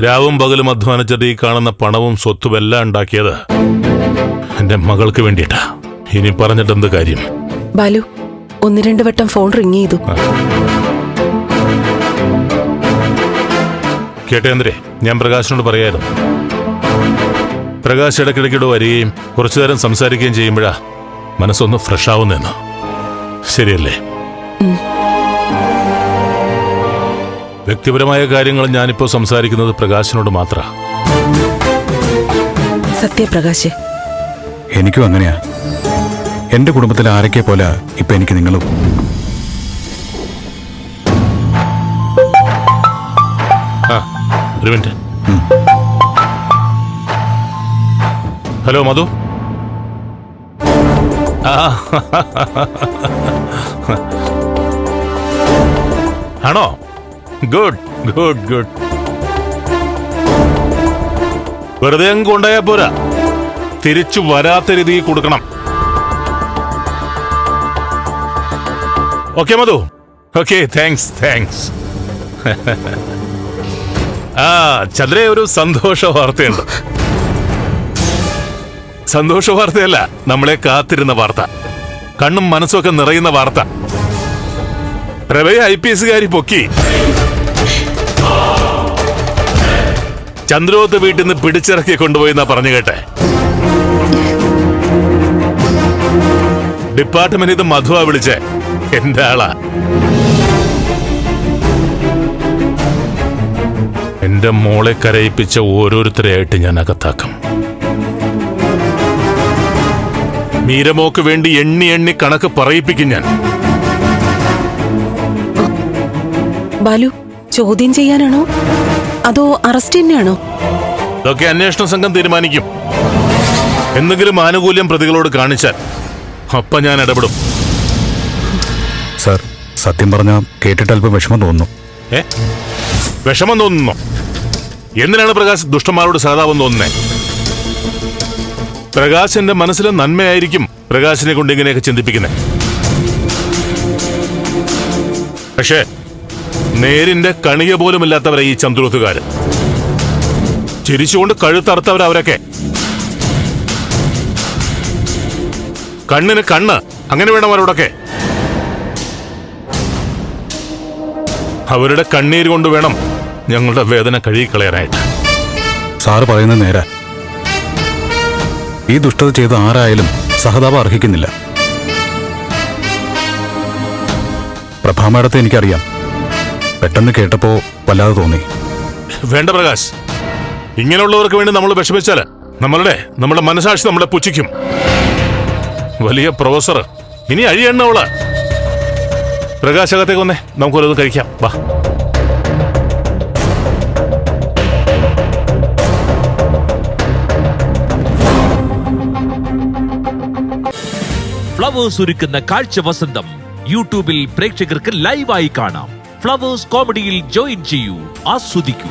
രാവും പകലും അധ്വാനിച്ചിട്ട് ഈ കാണുന്ന പണവും സ്വത്തും എല്ലാം ഉണ്ടാക്കിയത് എന്റെ മകൾക്ക് വേണ്ടിയിട്ടാ. ഇനി പറഞ്ഞിട്ട് എന്ത് കാര്യം? ബാലു, 1-2 വട്ടം ഫോൺ റിങ് ചെയ്തു. കേട്ടേന്ദ്രേ, ഞാൻ പ്രകാശിനോട് പറയായിരുന്നു. പ്രകാശ് ഇടയ്ക്കിടയ്ക്കിടെ വരികയും കുറച്ചു നേരം സംസാരിക്കുകയും ചെയ്യുമ്പോഴാ മനസ്സൊന്ന് ഫ്രഷ് ആവുന്നെന്ന്. ശരിയല്ലേ? വ്യക്തിപരമായ കാര്യങ്ങൾ ഞാനിപ്പോ സംസാരിക്കുന്നത് പ്രകാശിനോട് മാത്ര. സത്യപ്രകാശ്, എനിക്കും അങ്ങനെയാ. എന്റെ കുടുംബത്തിലെ ആരൊക്കെ പോലെ ഇപ്പൊ എനിക്ക് നിങ്ങളും. ഒരു മിനിറ്റ്. ഹലോ മധു. ആണോ? Good good good. വെറുതെ അങ്ങ് കൊണ്ടുപോയാ പോരാ, തിരിച്ചു വരാത്ത രീതിയിൽ കൊടുക്കണം. ഓക്കെ മധു, ഓക്കെ, താങ്ക്സ്. ചന്ദ്രേ, ഒരു സന്തോഷ വാർത്തയുണ്ട്. സന്തോഷ വാർത്തയല്ല, നമ്മളെ കാത്തിരുന്ന വാർത്ത, കണ്ണും മനസ്സുമൊക്കെ നിറയുന്ന വാർത്ത. പ്രഭയെ IPS പൊക്കി. ചന്ദ്രോത്ത് വീട്ടിൽ നിന്ന് പിടിച്ചിറക്കി കൊണ്ടുപോയിന്നാ പറഞ്ഞു കേട്ടെ. ഡിപ്പാർട്ട്മെന്റ് ഇത് മധുവാ വിളിച്ചേ. എന്റെ ആളാ. എന്റെ മോളെ കരയിപ്പിച്ച ഓരോരുത്തരെയായിട്ട് ഞാൻ അകത്താക്കും. മീരമോക്ക് വേണ്ടി എണ്ണി കണക്ക് പറയിപ്പിക്കും ഞാൻ. ബാലു, ചോദ്യം ചെയ്യാനാണോ അതോ അറസ്റ്റ് തന്നെയാണോ? ഇതൊക്കെ അന്വേഷണ സംഘം തീരുമാനിക്കും. എന്തെങ്കിലും ആനുകൂല്യം പ്രതികളോട് കാണിച്ചാൽ അപ്പ ഞാൻ ഇടപെടും. സാർ, സത്യം പറഞ്ഞാൽ കേട്ടിട്ട് അല്പം വിഷമം തോന്നുന്നു. വിഷമം തോന്നുന്നു? എന്തിനാണ് പ്രകാശ് ദുഷ്ടന്മാരോട് സഹതാപം തോന്നുന്നേ? പ്രകാശിന്റെ മനസ്സിലെ നന്മയായിരിക്കും പ്രകാശിനെ കൊണ്ട് ഇങ്ങനെയൊക്കെ ചിന്തിപ്പിക്കുന്നത്. പക്ഷേ നേരിന്റെ കണിക പോലുമില്ലാത്തവരെ ഈ ചന്ദ്രോത്തുകാര്. ചിരിച്ചുകൊണ്ട് കഴുത്തറുത്തവരവരൊക്കെ. കണ്ണിന് കണ്ണ്, അങ്ങനെ വേണം അവരോടൊക്കെ. അവരുടെ കണ്ണീര് കൊണ്ട് വേണം ഞങ്ങളുടെ വേദന കഴുകിക്കളയാനായിട്ട്. സാറ് പറയുന്നത് നേരെ. ഈ ദുഷ്ടത ചെയ്ത ആരായാലും സഹതാപം അർഹിക്കുന്നില്ല. പ്രഭാമേടത്തെ എനിക്കറിയാം. പെട്ടെന്ന് കേട്ടപ്പോ വല്ലാതെ തോന്നി. വേണ്ട പ്രകാശ്, ഇങ്ങനെയുള്ളവർക്ക് വേണ്ടി നമ്മൾ വിഷമിച്ചാല് നമ്മുടെ മനസാക്ഷി നമ്മളെ പുച്ഛിക്കും. വലിയ പ്രൊഫസർ ഇനി അഴിയണ്ണവള്. പ്രകാശകത്തേക്ക് വന്നേ, നമുക്കൊരൊന്നും കഴിക്കാം. വാ. ഫ്ലവേഴ്സ് ഒരുക്കുന്ന കാഴ്ച വസന്തം യൂട്യൂബിൽ പ്രേക്ഷകർക്ക് ലൈവായി കാണാം. ഫ്ലവേഴ്സ് കോമഡിയിൽ ജോയിൻ ചെയ്യൂ, ആസ്വദിക്കൂ.